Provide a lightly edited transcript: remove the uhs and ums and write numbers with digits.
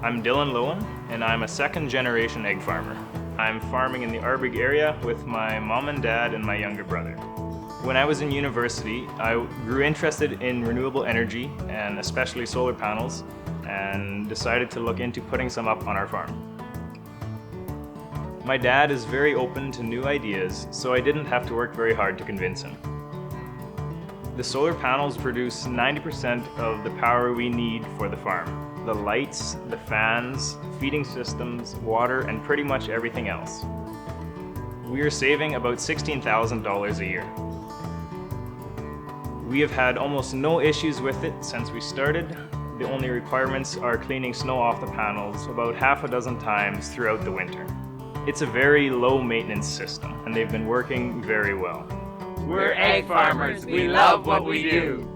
I'm Dylan Loewen, and I'm a second-generation egg farmer. I'm farming in the Arborg area with my mom and dad and my younger brother. When I was in university, I grew interested in renewable energy, and especially solar panels, and decided to look into putting some up on our farm. My dad is very open to new ideas, so I didn't have to work very hard to convince him. The solar panels produce 90% of the power we need for the farm. The lights, the fans, feeding systems, water, and pretty much everything else. We are saving about $16,000 a year. We have had almost no issues with it since we started. The only requirements are cleaning snow off the panels about half a dozen times throughout the winter. It's a very low maintenance system, and they've been working very well. We're egg farmers. We love what we do.